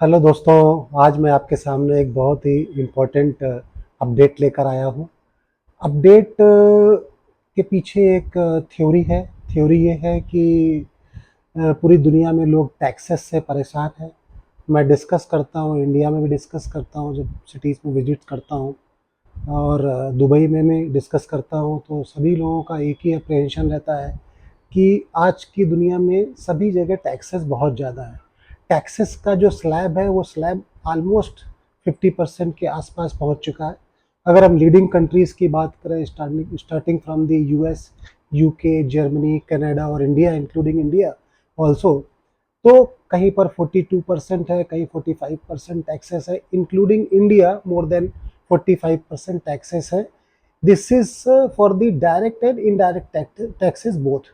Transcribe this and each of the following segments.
Hello दोस्तों, आज मैं आपके सामने एक बहुत ही इम्पोर्टेंट अपडेट लेकर आया हूँ। अपडेट के पीछे एक थ्योरी है। थ्योरी ये है कि पूरी दुनिया में लोग टैक्सेस से परेशान हैं। मैं डिस्कस करता हूँ, इंडिया में भी डिस्कस करता हूँ जब सिटीज़ में विजिट करता हूँ, और दुबई में भी डिस्कस करता हूँ, तो सभी लोगों का एक ही अप्रहेंशन रहता है कि आज की दुनिया में सभी जगह टैक्सेस बहुत ज़्यादा है। टैक्सेस का जो स्लैब है वो स्लैब ऑलमोस्ट 50% के आसपास पहुंच चुका है। अगर हम लीडिंग कंट्रीज़ की बात करें, starting from the US, UK, Germany, Canada और इंडिया, इंक्लूडिंग इंडिया ऑल्सो, तो कहीं पर 42% है, कहीं 45% टैक्सेस है, including India more than 45% taxes है। This is for the direct and indirect taxes both.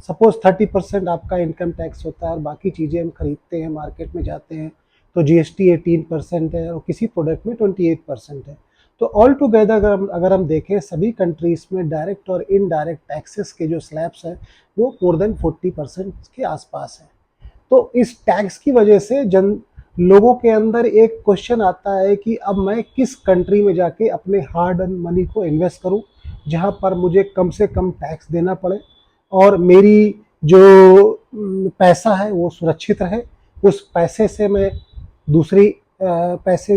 Suppose 30% आपका इनकम टैक्स होता है और बाकी चीज़ें हम खरीदते हैं, मार्केट में जाते हैं, तो जीएसटी 18% है और किसी प्रोडक्ट में 28% है। तो ऑल टुगेदर अगर हम देखें, सभी कंट्रीज़ में डायरेक्ट और इनडायरेक्ट टैक्सेस के जो स्लैब्स हैं वो मोर देन 40% के आसपास है। तो इस टैक्स की वजह से लोगों के अंदर एक क्वेश्चन आता है कि अब मैं किस कंट्री में जाके अपने हार्ड अर्न मनी को इन्वेस्ट करूं, जहां पर मुझे कम से कम टैक्स देना पड़े और मेरी जो पैसा है वो सुरक्षित रहे। उस पैसे से मैं दूसरी पैसे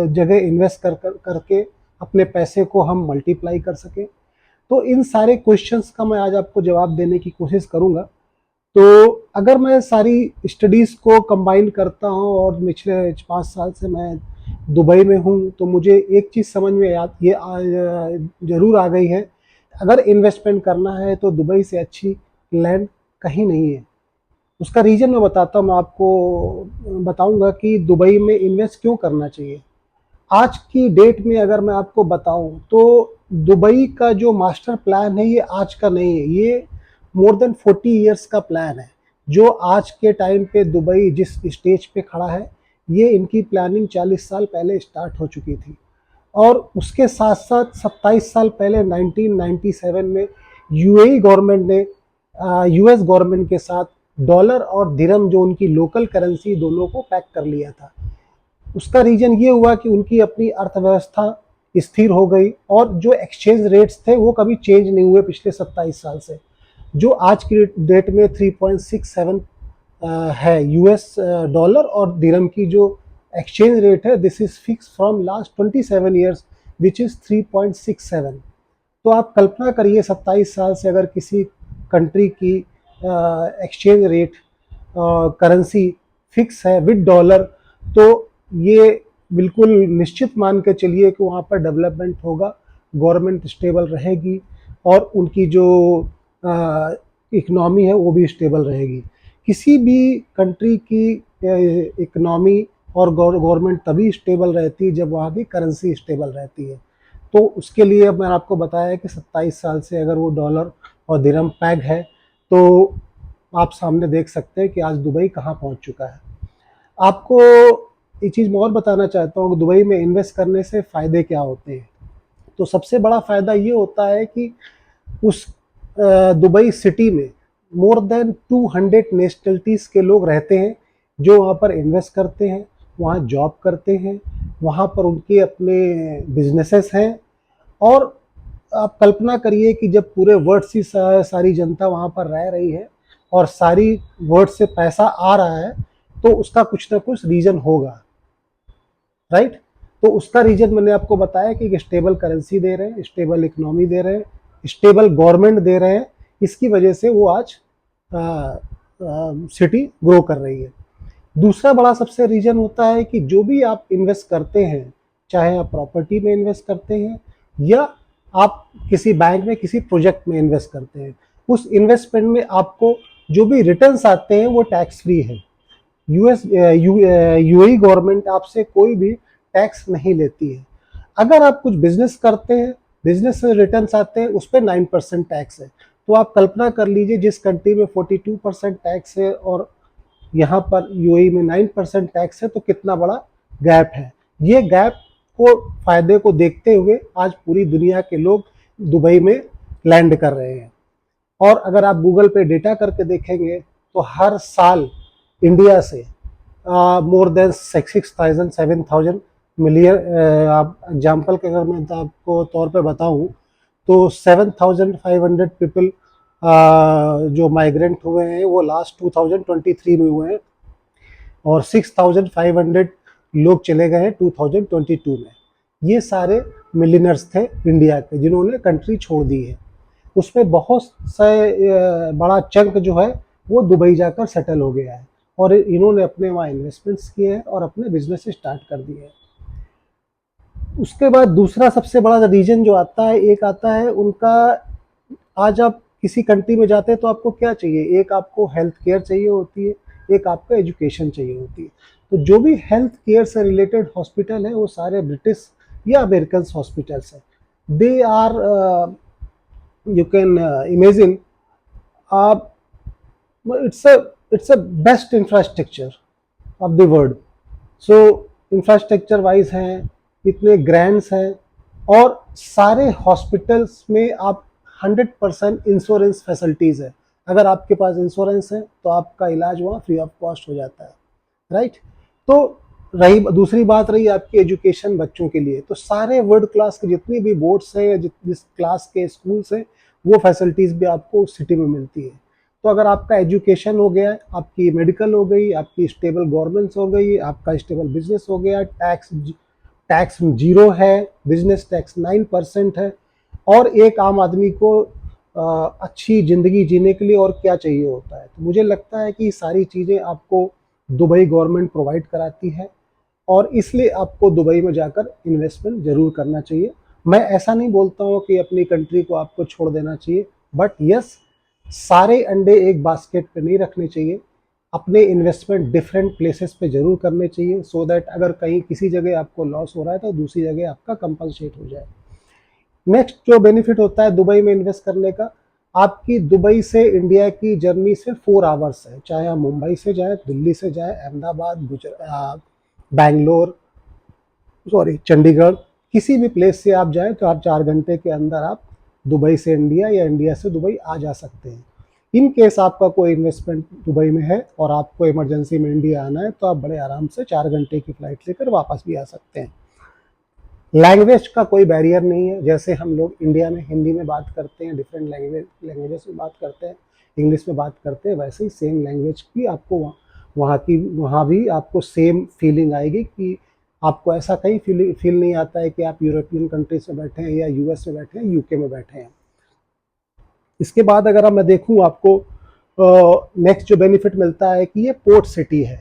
जगह इन्वेस्ट करके अपने पैसे को हम मल्टीप्लाई कर सकें। तो इन सारे क्वेश्चंस का मैं आज आपको जवाब देने की कोशिश करूंगा। तो अगर मैं सारी स्टडीज़ को कंबाइन करता हूँ और पिछले 5 साल से मैं दुबई में हूँ, तो मुझे एक चीज़ समझ में ज़रूर आ गई है, अगर इन्वेस्टमेंट करना है तो दुबई से अच्छी लैंड कहीं नहीं है। उसका रीज़न मैं बताता हूँ, मैं आपको बताऊँगा कि दुबई में इन्वेस्ट क्यों करना चाहिए। आज की डेट में अगर मैं आपको बताऊं तो दुबई का जो मास्टर प्लान है ये आज का नहीं है, ये मोर देन 40 इयर्स का प्लान है। जो आज के टाइम पे दुबई जिस स्टेज पे खड़ा है, ये इनकी प्लानिंग 40 साल पहले स्टार्ट हो चुकी थी। और उसके साथ साथ 27 साल पहले 1997 में यूएई गवर्नमेंट ने यूएस गवर्नमेंट के साथ डॉलर और दिरहम, जो उनकी लोकल करेंसी, दोनों को पैक कर लिया था। उसका रीजन ये हुआ कि उनकी अपनी अर्थव्यवस्था स्थिर हो गई और जो एक्सचेंज रेट्स थे वो कभी चेंज नहीं हुए पिछले 27 साल से। जो आज की डेट में 3.67 है यूएस डॉलर और दिरहम की जो एक्सचेंज रेट है, this is fix from last 27 years which is 3.67। तो आप कल्पना करिए, 27 साल से अगर किसी कंट्री की एक्सचेंज रेट करेंसी फिक्स है विद डॉलर, तो ये बिल्कुल निश्चित मान के चलिए कि वहाँ पर डेवलपमेंट होगा, गवर्नमेंट स्टेबल रहेगी और उनकी जो इकनॉमी है वो भी स्टेबल रहेगी। किसी भी कंट्री की इकनॉमी और गवर्नमेंट तभी स्टेबल रहती है जब वहाँ की करेंसी स्टेबल रहती है। तो उसके लिए अब मैंने आपको बताया कि 27 साल से अगर वो डॉलर और दिरहम पैग है, तो आप सामने देख सकते हैं कि आज दुबई कहाँ पहुँच चुका है। आपको एक चीज़ मैं और बताना चाहता हूँ कि दुबई में इन्वेस्ट करने से फ़ायदे क्या होते हैं। तो सबसे बड़ा फ़ायदा ये होता है कि उस दुबई सिटी में मोर देन 200 नेशनलिटीज़ के लोग रहते हैं, जो वहाँ पर इन्वेस्ट करते हैं, वहाँ जॉब करते हैं, वहाँ पर उनके अपने बिजनेसेस हैं। और आप कल्पना करिए कि जब पूरे वर्ल्ड से सारी जनता वहाँ पर रह रही है और सारी वर्ल्ड से पैसा आ रहा है, तो उसका कुछ ना कुछ रीज़न होगा, राइट। तो उसका रीज़न मैंने आपको बताया कि स्टेबल करेंसी दे रहे हैं, स्टेबल इकोनॉमी दे रहे हैं, स्टेबल गवर्नमेंट दे रहे हैं। इसकी वजह से वो आज सिटी ग्रो कर रही है। दूसरा बड़ा सबसे रीज़न होता है कि जो भी आप इन्वेस्ट करते हैं, चाहे आप प्रॉपर्टी में इन्वेस्ट करते हैं या आप किसी बैंक में किसी प्रोजेक्ट में इन्वेस्ट करते हैं, उस इन्वेस्टमेंट में आपको जो भी रिटर्न्स आते हैं वो टैक्स फ्री है। यूएई गवर्नमेंट आपसे कोई भी टैक्स नहीं लेती है। अगर आप कुछ बिजनेस करते हैं, बिजनेस से रिटर्न्स आते हैं, उस पर 9% टैक्स है। तो आप कल्पना कर लीजिए, जिस कंट्री में 42% टैक्स है और यहाँ पर यूएई में 9% टैक्स है, तो कितना बड़ा गैप है। ये गैप को, फायदे को देखते हुए आज पूरी दुनिया के लोग दुबई में लैंड कर रहे हैं। और अगर आप गूगल पे डेटा करके देखेंगे तो हर साल इंडिया से मोर देन 6,000 7,000 मिलियन। आप एग्जाम्पल के अगर मैं आपको तौर पे बताऊं तो 7,500 पीपल जो माइग्रेंट हुए हैं वो लास्ट 2023 में हुए हैं, और 6,500 लोग चले गए हैं 2022 में। ये सारे मिलियनर्स थे इंडिया के जिन्होंने कंट्री छोड़ दी है। उसमें बहुत से बड़ा चंक जो है वो दुबई जाकर सेटल हो गया है, और इन्होंने अपने वहाँ इन्वेस्टमेंट्स किए हैं और अपने बिजनेस स्टार्ट कर दिए हैं। उसके बाद दूसरा सबसे बड़ा रीजन जो आता है, एक आता है उनका, आज आप किसी कंट्री में जाते हैं तो आपको क्या चाहिए, एक आपको हेल्थ केयर चाहिए होती है, एक आपको एजुकेशन चाहिए होती है। तो जो भी हेल्थ केयर से रिलेटेड हॉस्पिटल है वो सारे ब्रिटिश या अमेरिकन हॉस्पिटल्स हैं। They are, you can imagine, आप, it's a best infrastructure of the world. So infrastructure wise हैं, इतने ग्रैंड्स हैं, और सारे हॉस्पिटल्स में आप 100% इंश्योरेंस फैसिलिटीज़ है। अगर आपके पास इंश्योरेंस है तो आपका इलाज वहाँ फ्री ऑफ कॉस्ट हो जाता है, राइट। तो रही दूसरी बात, रही आपकी एजुकेशन बच्चों के लिए, तो सारे वर्ल्ड क्लास के जितनी भी बोर्ड्स हैं या जिस क्लास के स्कूल्स हैं वो फैसिलिटीज़ भी आपको उस सिटी में मिलती है। तो अगर आपका एजुकेशन हो गया, आपकी मेडिकल हो गई, आपकी स्टेबल गवर्नमेंट हो गई, आपका स्टेबल बिजनेस हो गया, टैक्स जीरो है, बिजनेस टैक्स 9% है, और एक आम आदमी को अच्छी ज़िंदगी जीने के लिए और क्या चाहिए होता है। तो मुझे लगता है कि सारी चीज़ें आपको दुबई गवर्नमेंट प्रोवाइड कराती है, और इसलिए आपको दुबई में जाकर इन्वेस्टमेंट ज़रूर करना चाहिए। मैं ऐसा नहीं बोलता हूँ कि अपनी कंट्री को आपको छोड़ देना चाहिए, बट यस, सारे अंडे एक बास्केट पे नहीं रखने चाहिए। अपने इन्वेस्टमेंट डिफरेंट प्लेसेस पे ज़रूर करने चाहिए, सो दैट अगर कहीं किसी जगह आपको लॉस हो रहा है तो दूसरी जगह आपका कंपनसेट हो जाए। नेक्स्ट जो बेनिफिट होता है दुबई में इन्वेस्ट करने का, आपकी दुबई से इंडिया की जर्नी सिर्फ 4 आवर्स है। चाहे आप मुंबई से जाए, दिल्ली से जाए, अहमदाबाद, गुजरात, बैंगलोर, सॉरी चंडीगढ़, किसी भी प्लेस से आप जाएँ तो आप 4 घंटे के अंदर आप दुबई से इंडिया या इंडिया से दुबई आ जा सकते हैं। इन केस आपका कोई इन्वेस्टमेंट दुबई में है और आपको इमरजेंसी में इंडिया आना है तो आप बड़े आराम से 4 घंटे की फ़्लाइट लेकर वापस भी आ सकते हैं। लैंग्वेज का कोई बैरियर नहीं है। जैसे हम लोग इंडिया में हिंदी में बात करते हैं, डिफरेंट लैंग्वेजेस में बात करते हैं, इंग्लिश में बात करते हैं, वैसे ही सेम लैंग्वेज की आपको वहाँ भी आपको सेम फीलिंग आएगी कि आपको ऐसा कहीं फील नहीं आता है कि आप यूरोपियन कंट्रीज में बैठे हैं या यूएस में बैठे हैं, यूके में बैठे हैं। इसके बाद अगर मैं देखूँ आपको नेक्स्ट जो बेनिफिट मिलता है कि ये पोर्ट सिटी है,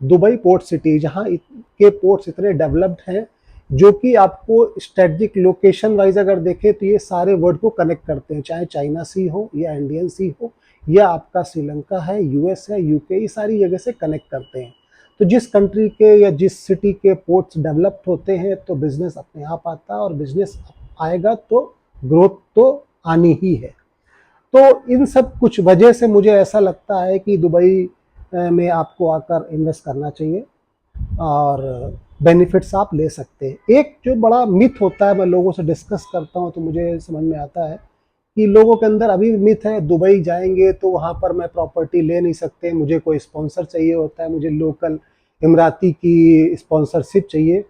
दुबई पोर्ट सिटी, जहाँ के पोर्ट्स इतने डेवलप्ड हैं जो कि आपको स्ट्रेटजिक लोकेशन वाइज अगर देखें तो ये सारे वर्ल्ड को कनेक्ट करते हैं, चाहे चाइना सी हो या इंडियन सी हो या आपका श्रीलंका है, यूएस है, यूके, ये सारी जगह से कनेक्ट करते हैं। तो जिस कंट्री के या जिस सिटी के पोर्ट्स डेवलप्ड होते हैं तो बिजनेस अपने आप आता है, और बिजनेस आएगा तो ग्रोथ तो आनी ही है। तो इन सब कुछ वजह से मुझे ऐसा लगता है कि दुबई में आपको आकर इन्वेस्ट करना चाहिए और बेनिफिट्स आप ले सकते हैं। एक जो बड़ा मिथ होता है, मैं लोगों से डिस्कस करता हूँ तो मुझे समझ में आता है कि लोगों के अंदर अभी भी मिथ है, दुबई जाएंगे तो वहाँ पर मैं प्रॉपर्टी ले नहीं सकते, मुझे कोई स्पॉन्सर चाहिए होता है, मुझे लोकल इमराती की स्पॉन्सरशिप चाहिए।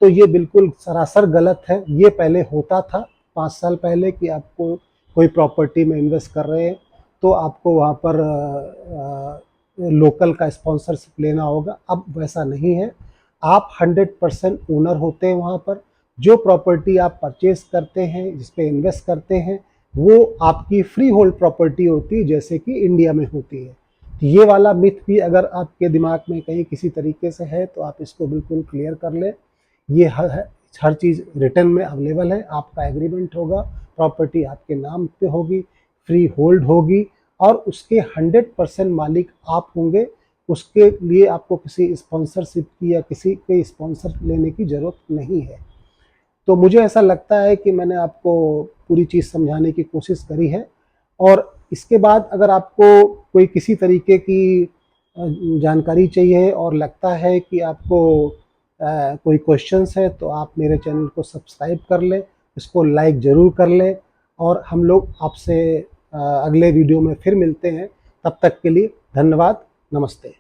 तो ये बिल्कुल सरासर गलत है। ये पहले होता था 5 साल पहले कि आपको कोई प्रॉपर्टी में इन्वेस्ट कर रहे हैं तो आपको वहाँ पर लोकल का स्पॉन्सरशिप लेना होगा। अब वैसा नहीं है, आप 100% ओनर होते हैं वहाँ पर। जो प्रॉपर्टी आप परचेज करते हैं, जिस पे इन्वेस्ट करते हैं, वो आपकी फ्री होल्ड प्रॉपर्टी होती है, जैसे कि इंडिया में होती है। तो ये वाला मिथ भी अगर आपके दिमाग में कहीं किसी तरीके से है तो आप इसको बिल्कुल क्लियर कर लें। ये हर चीज़ रिटर्न में अवेलेबल है, आपका एग्रीमेंट होगा, प्रॉपर्टी आपके नाम पे होगी, फ्री होल्ड होगी, और उसके 100% मालिक आप होंगे। उसके लिए आपको किसी स्पॉन्सरशिप की या किसी के स्पॉन्सर लेने की ज़रूरत नहीं है। तो मुझे ऐसा लगता है कि मैंने आपको पूरी चीज़ समझाने की कोशिश करी है। और इसके बाद अगर आपको कोई किसी तरीके की जानकारी चाहिए और लगता है कि आपको कोई क्वेश्चंस है तो आप मेरे चैनल को सब्सक्राइब कर लें, इसको लाइक ज़रूर कर लें, और हम लोग आपसे अगले वीडियो में फिर मिलते हैं। तब तक के लिए धन्यवाद, नमस्ते।